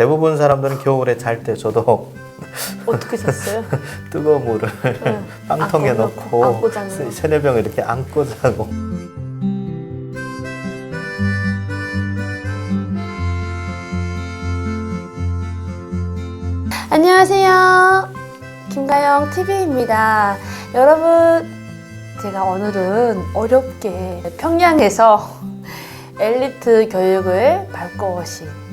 대부분 사람들은 겨울에 잘 때 저도 어떻게 잤어요? 뜨거운 물을 응. 빵통에 안고 넣고 자는 거. 세네 병을 이렇게 안고 자고. 안녕하세요. 김가영 TV입니다. 여러분, 제가 오늘은 어렵게 평양에서 엘리트 교육을 밟고 오신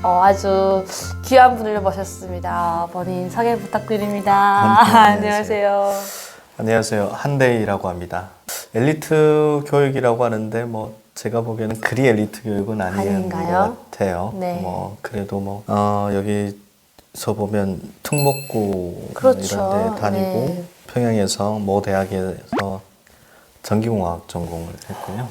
아주 귀한 분을 모셨습니다. 본인 소개 부탁드립니다. 안녕하세요. 안녕하세요. 한대희라고 합니다. 엘리트 교육이라고 하는데 뭐 제가 보기에는 그리 엘리트 교육은 아닌가요? 것 같아요. 네. 뭐 그래도 여기서 보면 특목고 그렇죠. 이런 데 다니고 네. 평양에서 모 대학에서 전기공학 전공을 했고요.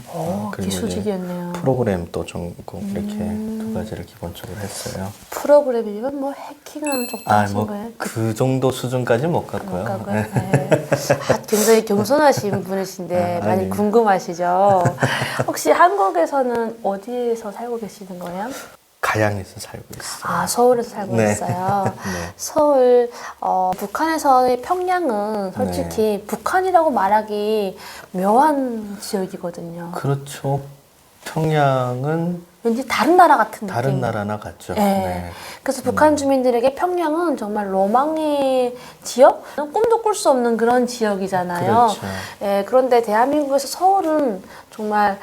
그리고 이제 기술직이었네요. 프로그램 또 전공 이렇게 두 가지를 기본적으로 했어요. 프로그램이면 뭐 해킹하는 쪽도 하신 거예요? 그 정도 수준까지 못 갔고요. 네. 굉장히 겸손하신 분이신데 많이 아니. 궁금하시죠? 혹시 한국에서는 어디에서 살고 계시는 거예요? 가양에서 살고 있어요. 아, 서울에서 살고 네. 있어요. 네. 서울, 북한에서의 평양은 솔직히 북한이라고 말하기 묘한 지역이거든요. 그렇죠. 평양은 왠지 다른 나라 같은 다른 느낌. 나라나 같죠. 네. 네. 그래서 북한 주민들에게 평양은 정말 로망의 지역? 꿈도 꿀 수 없는 그런 지역이잖아요. 그렇죠. 예, 그런데 대한민국에서 서울은 정말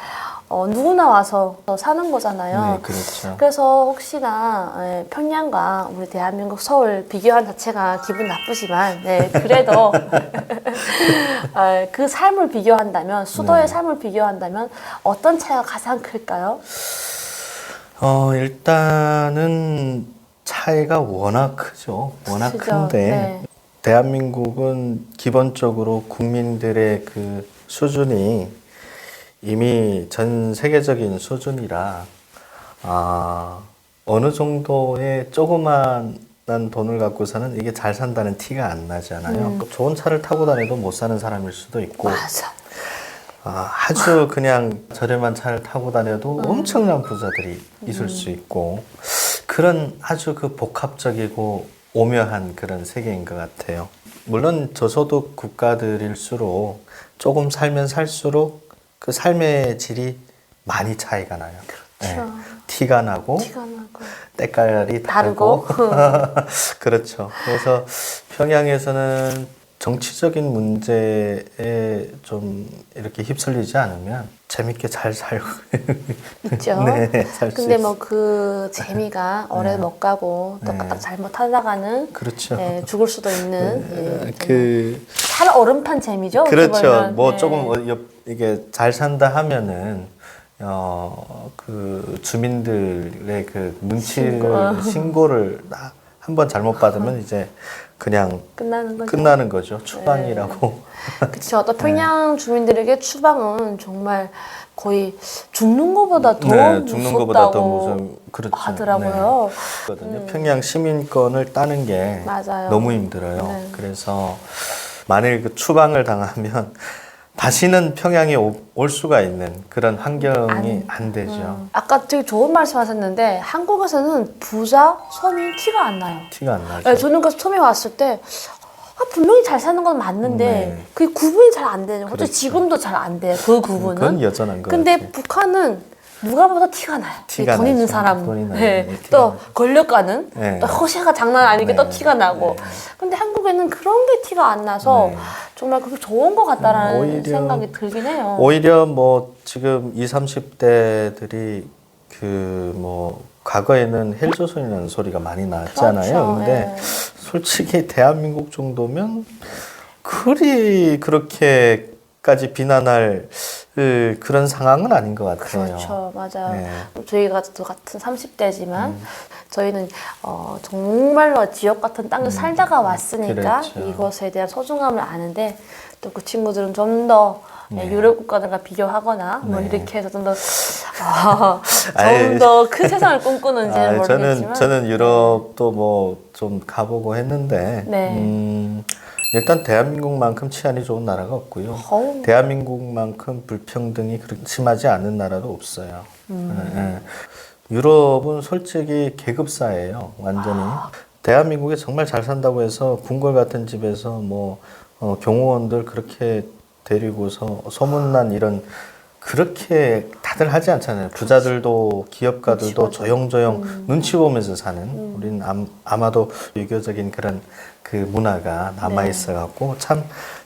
누구나 와서 사는 거잖아요. 네, 그렇죠. 그래서 혹시나 평양과 우리 대한민국 서울 비교한 자체가 기분 나쁘지만 그래도 그 삶을 비교한다면 수도의 삶을 비교한다면 어떤 차이가 가장 클까요? 일단은 차이가 워낙 크죠. 워낙 그죠? 큰데 네. 대한민국은 기본적으로 국민들의 그 수준이 이미 전 세계적인 수준이라 어느 정도의 조그만한 돈을 갖고서는 이게 잘 산다는 티가 안 나잖아요. 좋은 차를 타고 다녀도 못 사는 사람일 수도 있고 맞아. 아주 그냥 저렴한 차를 타고 다녀도 엄청난 부자들이 있을 수 있고 그런 아주 그 복합적이고 오묘한 그런 세계인 것 같아요. 물론 저소득 국가들일수록 조금 살면 살수록 그 삶의 질이 많이 차이가 나요. 그렇죠. 네. 티가 나고 때깔이 다르고 그렇죠. 그래서 평양에서는 정치적인 문제에 좀 이렇게 휩쓸리지 않으면 재밌게 잘 살고 있죠. 네, 살 수 근데 있어요. 뭐 그 재미가 오래 못 가고 또 까딱 잘못하다가는 그렇죠. 죽을 수도 있는 그 얼음판 재미죠. 어떻게 그렇죠. 보면. 뭐 조금 이게 잘 산다 하면은 그 주민들의 그 눈치를 신고를 한번 잘못 받으면 이제 그냥 끝나는 거죠. 추방이라고. 그렇죠. 또 평양 주민들에게 추방은 정말 거의 죽는 것보다 더 죽는 것보다 더 무섭다고 그렇죠. 하더라고요. 평양 시민권을 따는 게 맞아요. 너무 힘들어요. 네. 그래서 만일 그 추방을 당하면 다시는 평양에 올 수가 있는 그런 환경이 안 되죠. 아까 되게 좋은 말씀 하셨는데 한국에서는 부자, 서민 티가 안 나요. 티가 안 나죠. 네, 저는 그 처음에 왔을 때 분명히 잘 사는 건 맞는데 네. 그게 구분이 잘 안 되는 거죠. 그렇죠. 지금도 잘 안 돼요. 그 구분은. 그건 여전한 거 근데 같아요. 북한은 누가 봐도 티가 나요. 티가 돈 있는 나죠. 사람, 돈이 나요. 네. 네, 티가 또 나죠. 권력가는 네. 또 허세가 장난 아니게 네. 또 티가 나고. 네. 근데 한국에는 그런 게 티가 안 나서 네. 정말 그게 좋은 것 같다라는 오히려- 생각이 들긴 해요. 오히려 뭐 지금 20, 30대들이 그 뭐 과거에는 헬조선이라는 소리가 많이 났잖아요. 그렇죠. 근데 네. 솔직히 대한민국 정도면 그렇게까지 비난할 그런 상황은 아닌 것 같아요. 그렇죠, 맞아요. 네. 저희가 같은 30대지만 저희는 정말로 지옥 같은 땅에 살다가 왔으니까 그렇죠. 이것에 대한 소중함을 아는데 또 그 친구들은 좀 더 유럽 국가들과 비교하거나 뭐 이렇게 해서 좀 더 큰 세상을 꿈꾸는지는 모르겠지만 저는 유럽도 뭐 좀 가보고 했는데 네. 일단 대한민국만큼 치안이 좋은 나라가 없고요. 어우. 대한민국만큼 불평등이 그렇게 심하지 않은 나라도 없어요. 예. 유럽은 솔직히 계급사예요. 완전히. 대한민국에 정말 잘 산다고 해서 궁궐 같은 집에서 뭐 경호원들 그렇게 데리고서 소문난 이런 그렇게 다들 하지 않잖아요. 부자들도 기업가들도 눈치 보죠. 조용조용 눈치 보면서 사는 우리는 아마도 유교적인 그런 그 문화가 남아 있어 갖고 참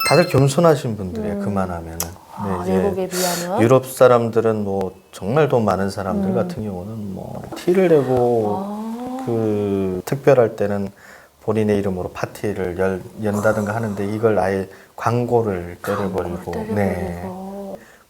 다들 겸손하신 분들이에요. 그만하면은. 아, 이제 외국에 비하면 유럽 사람들은 뭐 정말 돈 많은 사람들 같은 경우는 뭐 티를 내고 그 특별할 때는 본인의 이름으로 파티를 연다든가 하는데 이걸 아예 광고를 때려버리고 네.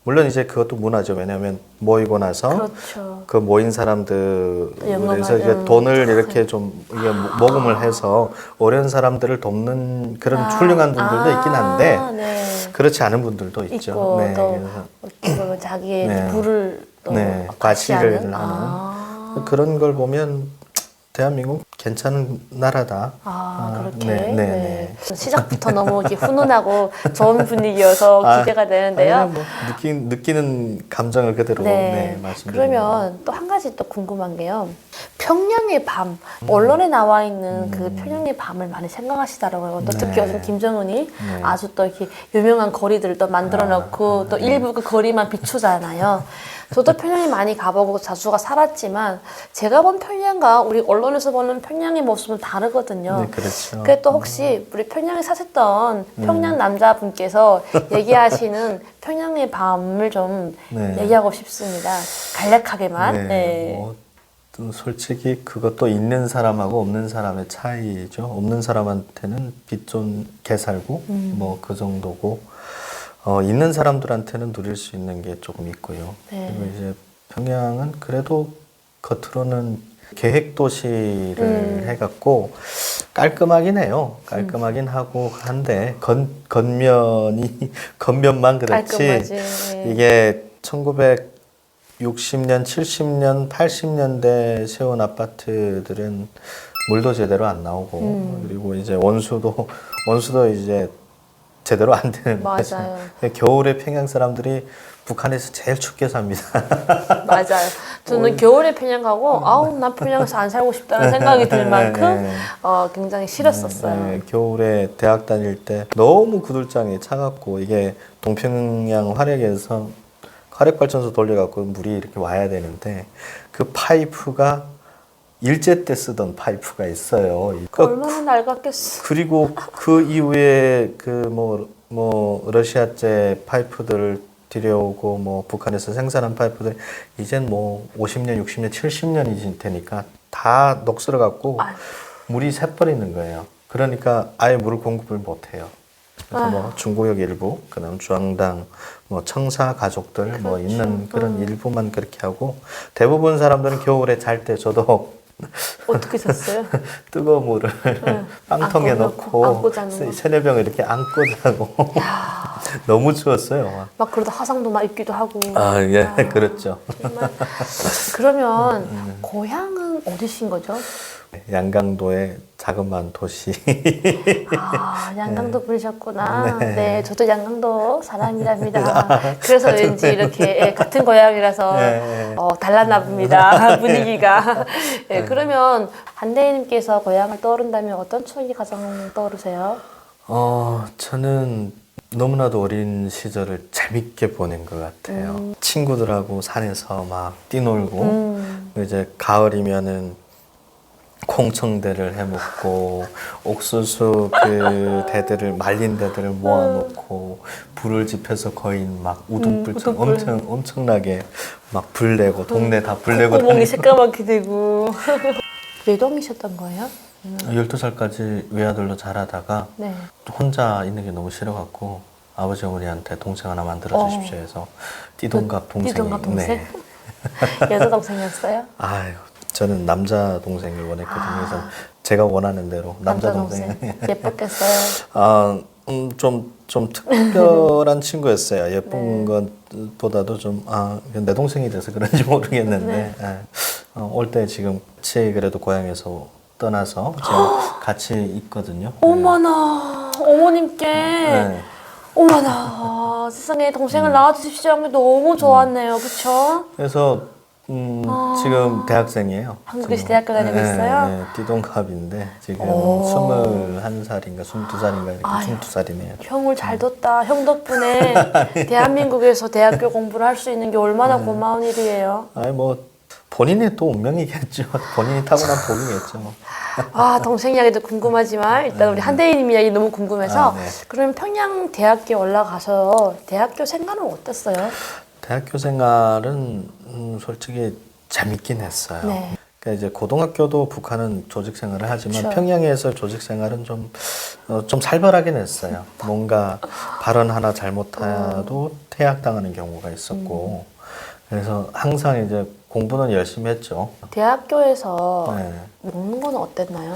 물론 이제 그것도 문화죠. 왜냐하면 모이고 나서 그렇죠. 그 모인 사람들에서 영감하는. 이제 돈을 이렇게 좀 이게 모금을 해서 어려운 사람들을 돕는 그런 훌륭한 분들도 있긴 한데 네. 그렇지 않은 분들도 있죠. 있고 네, 또 그래서 어떻게 보면 자기의 네. 부를 또 네, 과시하는. 과시를 하는 그런 걸 보면 대한민국 괜찮은 나라다. 그렇게. 네, 네, 네. 시작부터 너무 이렇게 훈훈하고 좋은 분위기여서 기대가 되는데요. 아니, 뭐 느끼는 감정을 그대로 네, 말씀드립니다. 그러면 또 한 가지 또 궁금한 게요. 평양의 밤, 언론에 나와 있는 그 평양의 밤을 많이 생각하시더라고요. 또 특히 네. 요즘 김정은이 네. 아주 또 이렇게 유명한 거리들을 또 만들어 놓고 또 일부 그 거리만 비추잖아요. 저도 평양에 많이 가보고 자주가 살았지만 제가 본 평양과 우리 언론에서 보는 평양의 모습은 다르거든요. 네, 그렇죠. 그래 또 혹시 우리 평양에 사셨던 평양 남자분께서 얘기하시는 평양의 밤을 좀 네. 얘기하고 싶습니다. 간략하게만. 네, 네. 뭐, 또 솔직히 그것도 있는 사람하고 없는 사람의 차이죠. 없는 사람한테는 빚 좀 개살고 뭐 그 정도고 있는 사람들한테는 누릴 수 있는 게 조금 있고요. 네. 그리고 이제 평양은 그래도 겉으로는 계획 도시를 해갖고 깔끔하긴 해요. 깔끔하긴 하고 한데 겉면만 그렇지 깔끔하지. 네. 이게 1960년, 70년, 80년대 세운 아파트들은 물도 제대로 안 나오고 그리고 이제 원수도 이제 제대로 안 되는 거죠. 맞아요. 겨울에 평양 사람들이 북한에서 제일 춥게 삽니다. 맞아요. 저는 겨울에 평양 가고 아우 난 평양에서 안 살고 싶다는 생각이 들 만큼 굉장히 싫었었어요. 네, 겨울에 대학 다닐 때 너무 구들장이 차갑고 이게 동평양 화력에서 화력발전소 돌려갖고 물이 이렇게 와야 되는데 그 파이프가 일제 때 쓰던 파이프가 있어요. 얼마나 낡았겠어. 그리고 그 이후에 그 뭐 러시아제 파이프들을 들여오고 뭐 북한에서 생산한 파이프들 이젠 뭐 50년, 60년, 70년이 되니까 다 녹슬어 갖고 물이 새버리는 거예요. 그러니까 아예 물 공급을 못 해요. 그래서 뭐 중구역 일부, 그다음 주황당, 뭐 청사 가족들 뭐 있는 그런 일부만 그렇게 하고 대부분 사람들은 겨울에 잘 때 저도 어떻게 잤어요? 뜨거운 물을 빵통에 안고 넣고 안고 자는 거. 세네 병을 이렇게 안고 자고 너무 추웠어요. 막 그러다 화상도 막 입기도 하고. 예, 그렇죠. 정말. 그러면 고향은 어디신 거죠? 양강도의 자그마한 도시. 양강도 분이셨구나. 네, 저도 양강도 사람이랍니다. 그래서 왠지 이렇게 같은 고향이라서 달랐나 봅니다. 분위기가. 네, 그러면 한대희님께서 고향을 떠오른다면 어떤 추억이 가장 떠오르세요? 저는 너무나도 어린 시절을 재밌게 보낸 것 같아요. 친구들하고 산에서 막 뛰놀고, 이제 가을이면은 콩청대를 해먹고, 옥수수 그 대들을, 말린 대들을 모아놓고, 불을 지펴서 거의 막 우등불처럼 엄청나게 막 불 내고, 동네 다 불 내고. 콧구멍이 새까맣게 되고. 외동이셨던 거예요? 12살까지 외아들로 자라다가 네. 혼자 있는 게 너무 싫어갖고 아버지 어머니한테 동생 하나 만들어 주십시오 해서 띠동갑 동생이 띠동갑 동생? 네. 여자 동생이었어요? 아유 저는 남자 동생을 원했거든요. 그래서 제가 원하는 대로 남자 동생. 예뻤겠어요? 좀 특별한 친구였어요. 예쁜 것보다도 내 동생이 돼서 그런지 모르겠는데 올 때 지금 같이 그래도 고향에서 떠나서 제가 같이 있거든요. 어머나 어머님께 네. 어머나 세상에 동생을 낳아주십시오 한 게 너무 좋았네요. 그쵸? 그래서 지금 대학생이에요. 한국에서 대학교 다니고 있어요? 네, 띠동갑인데 지금 오. 21살인가 22살인가 이렇게 아유. 22살이네요. 형을 잘 뒀다. 형 덕분에 대한민국에서 대학교 공부를 할 수 있는 게 얼마나 고마운 일이에요. 아니 뭐 본인의 또 운명이겠죠. 본인이 타고난 복이겠죠. 아, 동생 이야기도 궁금하지만 일단 우리 한대희님 이야기 너무 궁금해서 네. 그러면 평양 대학교에 올라가서 대학교 생활은 어땠어요? 대학교 생활은 솔직히 재밌긴 했어요. 네. 그러니까 이제 고등학교도 북한은 조직 생활을 하지만 그쵸. 평양에서 조직 생활은 좀 살벌하긴 했어요. 뭔가 발언 하나 잘못해도 퇴학당하는 경우가 있었고 그래서 항상 이제 공부는 열심히 했죠. 대학교에서 네. 먹는 건 어땠나요?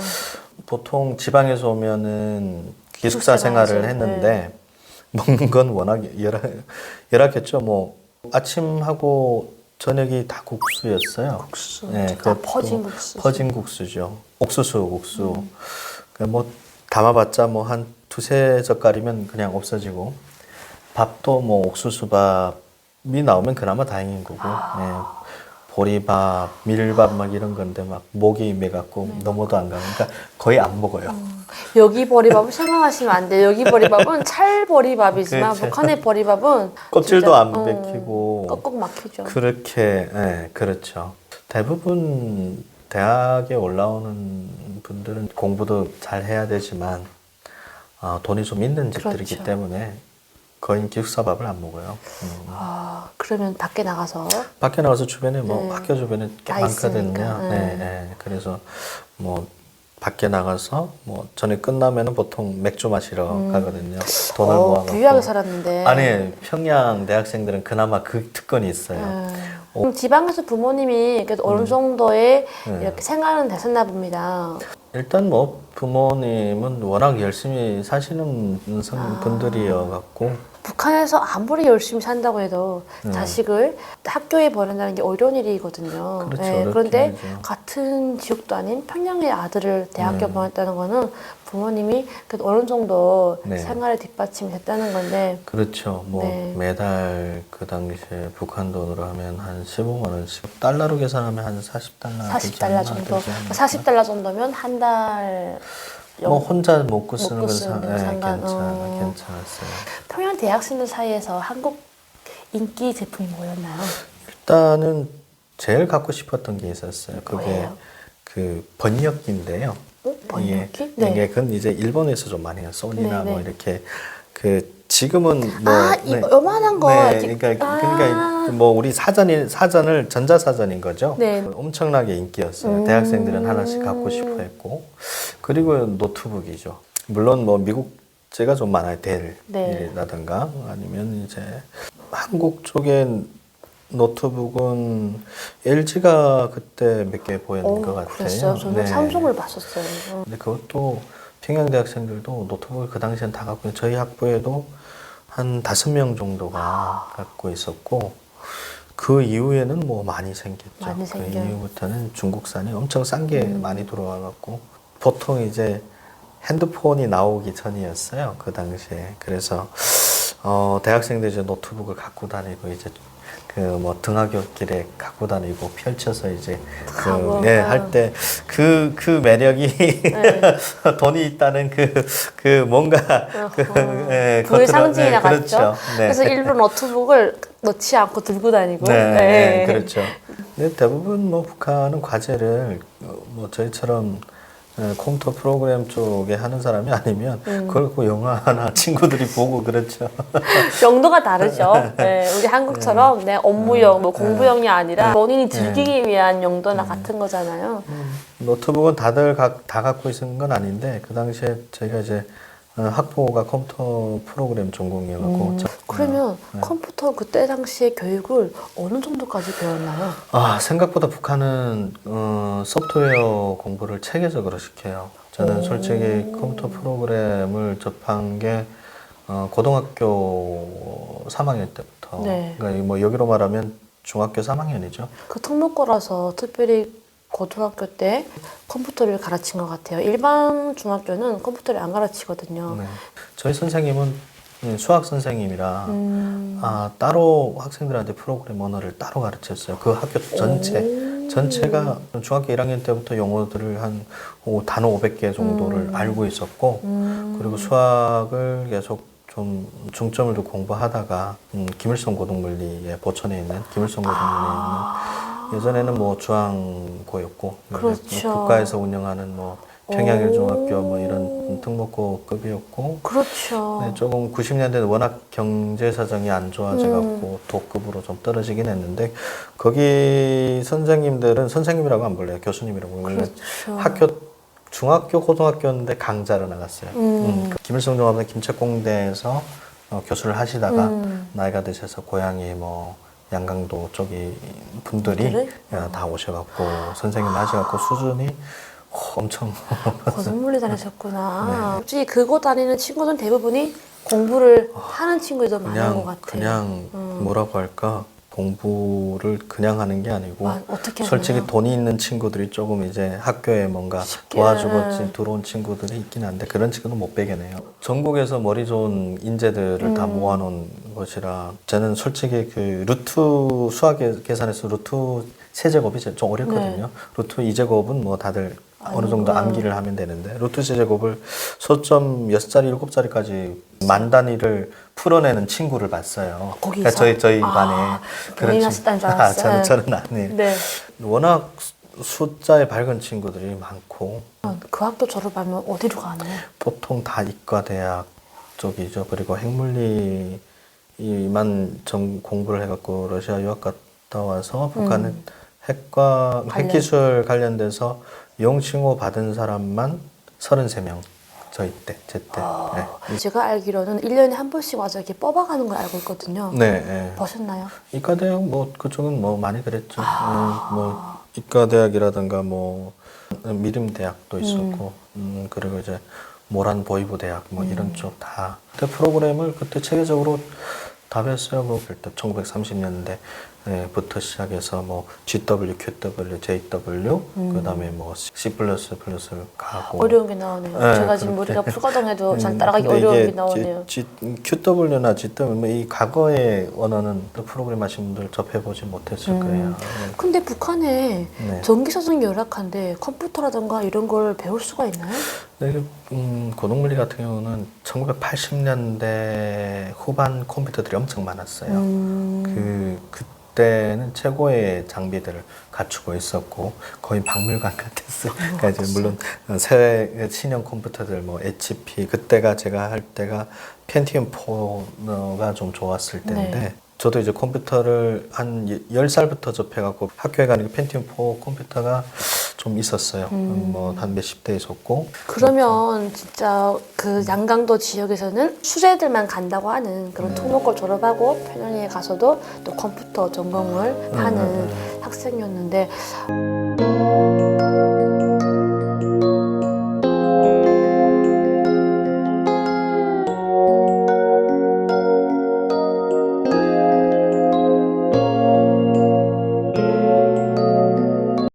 보통 지방에서 오면은 기숙사 기숙사 생활을 가야지. 했는데 먹는 건 워낙 열악했죠. 뭐 아침하고 저녁이 다 국수였어요. 국수. 네, 다 그것도 퍼진 국수. 퍼진 국수죠. 옥수수 국수. 뭐 담아봤자 뭐 한 두세 젓갈이면 그냥 없어지고 밥도 뭐 옥수수밥이 나오면 그나마 다행인 거고. 네. 보리밥, 밀밥 막 이런 건데 막 목이 매갖고 넘어도 안 가고 그러니까 거의 안 먹어요. 여기 보리밥을 생각하시면 안 돼요. 여기 보리밥은 찰보리밥이지만 그렇죠. 북한의 보리밥은 껍질도 진짜, 안 맥히고 꺽꺽 막히죠. 그렇게 그렇죠. 대부분 대학에 올라오는 분들은 공부도 잘 해야 되지만 돈이 좀 있는 집들이기 그렇죠. 때문에 거의 기숙사밥을 안 먹어요. 아, 그러면 밖에 나가서 밖에 나가서 주변에 뭐 네. 학교 주변에 꽤 다 많거든요. 있으니까. 네, 네. 그래서 뭐 밖에 나가서 뭐 전에 끝나면은 보통 맥주 마시러 가거든요. 돈을 모아갖고. 부유하게 살았는데. 아니 평양 대학생들은 그나마 그 특권이 있어요. 그럼 지방에서 부모님이 그래도 어느 정도의 네. 이렇게 생활은 됐었나 봅니다. 일단 뭐 부모님은 워낙 열심히 사시는 분들이어갖고 북한에서 아무리 열심히 산다고 해도 자식을 학교에 보낸다는 게 어려운 일이거든요. 그렇죠, 네, 어렵긴 그런데 하죠. 같은 지역도 아닌 평양의 아들을 대학교 보냈다는 거는 부모님이 그래도 어느 정도 네. 생활의 뒷받침이 됐다는 건데 그렇죠. 뭐 네. 매달 그 당시에 북한 돈으로 하면 한 15만 원씩 달러로 계산하면 한 40달러 40달러 정도, 40달러 정도면 한 달 뭐 혼자 먹고 쓰는 먹고 건 쓰는 건 상관- 괜찮았어요. 평양 대학생들 사이에서 한국 인기 제품이 뭐였나요? 일단은 제일 갖고 싶었던 게 있었어요. 그게 뭐예요? 그 번역기인데요. 번역기? 이게 그건 이제 일본에서 좀 많이 해요. 소니나 네, 뭐 네. 이렇게 그 지금은 뭐 이 요만한 거. 네, 이렇게- 그러니까 뭐 우리 사전을 전자사전인 거죠. 네. 엄청나게 인기였어요. 대학생들은 하나씩 갖고 싶어 했고 그리고 노트북이죠. 물론 뭐 미국제가 좀 많아요. 네. 델이라든가 아니면 이제 한국 쪽엔 노트북은 LG가 그때 몇 개 보였는 것 같아요. 그랬어요. 저는 네. 삼성을 봤었어요. 근데 그것도 평양 대학생들도 노트북을 그 당시엔 다 갖고 저희 학부에도 한 5명 정도가 갖고 있었고 그 이후에는 뭐 많이 생겼죠. 많이 그 생겨요. 이후부터는 중국산이 엄청 싼 게 많이 들어와 갖고 보통 이제 핸드폰이 나오기 전이었어요. 그 당시에. 그래서 대학생들이 이제 노트북을 갖고 다니고 이제 그 뭐 등하굣길에 갖고 다니고 펼쳐서 이제 할 때 그 매력이 돈이 있다는 그 뭔가 부의 겉으로- 상징이나 같죠. 그렇죠. 네. 그래서 일부 노트북을 넣지 않고 들고 다니고. 네, 그렇죠. 근데 대부분 뭐 북한은 과제를 뭐 저희처럼 컴퓨터 프로그램 쪽에 하는 사람이 아니면 그걸 그 영화 하나 친구들이 보고 그렇죠. 용도가 다르죠. 네, 우리 한국처럼 업무용, 뭐 공부용이 아니라 본인이 즐기기 위한 용도나 같은 거잖아요. 노트북은 다들 다 갖고 있는 건 아닌데 그 당시에 저희가 이제 학부가 컴퓨터 프로그램 전공이었고 그러면 컴퓨터 그때 당시에 교육을 어느 정도까지 배웠나요? 생각보다 북한은 소프트웨어 공부를 체계적으로 시켜요. 저는 솔직히 컴퓨터 프로그램을 접한 게 고등학교 3학년 때부터 네. 그러니까 뭐 여기로 말하면 중학교 3학년이죠. 그 특목고라서 특별히 고등학교 때 컴퓨터를 가르친 것 같아요. 일반 중학교는 컴퓨터를 안 가르치거든요. 네. 저희 선생님은 수학 선생님이라 따로 학생들한테 프로그램 언어를 따로 가르쳤어요. 그 학교 전체가 중학교 1학년 때부터 영어들을 한 단어 500개 정도를 알고 있었고 그리고 수학을 계속 좀 중점을 두고 공부하다가 김일성 고등물리에 보천에 있는 김일성 고등물리에 있는 예전에는 뭐 중앙고였고 그렇죠. 국가에서 운영하는 뭐 평양일중학교 뭐 이런 특목고급이었고 그렇죠. 네, 조금 90년대는 워낙 경제 사정이 안 좋아져갖고 도급으로 좀 떨어지긴 했는데 거기 선생님들은 선생님이라고 안 불러요. 교수님이라고 불러요. 그렇죠. 중학교 고등학교인데 강좌로 나갔어요. 김일성중학교 김책공대에서 교수를 하시다가 나이가 드셔서 고향이 뭐 양강도 쪽이 분들이 다 오셔갖고 선생님 하셔갖고 수준이 엄청 고등물리 다니셨구나. 솔직히 그거 다니는 친구들은 대부분이 공부를 하는 친구들이 더 많은 것 같아요. 그냥 뭐라고 할까 공부를 그냥 하는 게 아니고 어떻게 솔직히 하나요? 돈이 있는 친구들이 조금 이제 학교에 뭔가 쉽게, 도와주고 들어온 친구들이 있긴 한데 그런 친구는 못 빼겠네요. 전국에서 머리 좋은 인재들을 다 모아놓은 곳이라 저는 솔직히 그 루트 수학 계산에서 루트 세제곱이 좀 어렵거든요. 루트 2제곱은 뭐 다들 어느 정도 암기를 하면 되는데 루트 세제곱을 소점 6자리, 7자리까지 만 단위를 풀어내는 친구를 봤어요. 거기서? 그러니까 저희 반에 본인이 하셨다는 줄 알았어요. 저는 아니에요. 네. 워낙 숫자에 밝은 친구들이 많고 그 학교 졸업하면 어디로 가나요? 보통 다 이과대학 쪽이죠. 그리고 핵물리만 공부를 해갖고 러시아 유학 갔다 와서 북한은 핵기술 관련돼서 영칭호 받은 사람만 33명. 제 때. 네. 제가 알기로는 1년에 한 번씩 와서 이렇게 뽑아가는 걸 알고 있거든요. 네. 네. 보셨나요? 이과대학 뭐 그쪽은 뭐 많이 그랬죠. 뭐 이과대학이라든가 뭐 미림대학도 있었고 그리고 이제 모란 보이부대학 뭐 이런 쪽 다 그때 프로그램을 그때 체계적으로 다 배웠어요. 뭐 그때 1930년대부터 시작해서 뭐 GW, QW, JW 그다음에 뭐 C++ 가고 어려운 게 나오네요. 네, 제가 지금 그렇게. 우리가 풀과정해도 잘 따라가기 근데 어려운 이게 게 나오네요. QW나 GW 뭐 이 과거의 언어는 프로그램 하신 분들 접해보지 못했을 거예요. 근데 북한에 네. 전기사정이 열악한데 컴퓨터라든가 이런 걸 배울 수가 있나요? 네, 고등물리 같은 경우는 1980년대 후반 컴퓨터들이 엄청 많았어요. 그때는 최고의 장비들을 갖추고 있었고 거의 박물관 같았어요. 그러니까 이제 물론 새 신형 컴퓨터들 뭐 HP 그때가 제가 할 때가 펜티엄 4가 좀 좋았을 때인데 네. 저도 이제 컴퓨터를 한 10살부터 접해갖고 학교에 가니까 펜티엄 4 컴퓨터가 좀 있었어요. 뭐 한 몇십 대 있었고. 그러면 진짜 그 양강도 지역에서는 수재들만 간다고 하는 그런 특목고를 졸업하고 편현이에 가서도 또 컴퓨터 전공을 하는 학생이었는데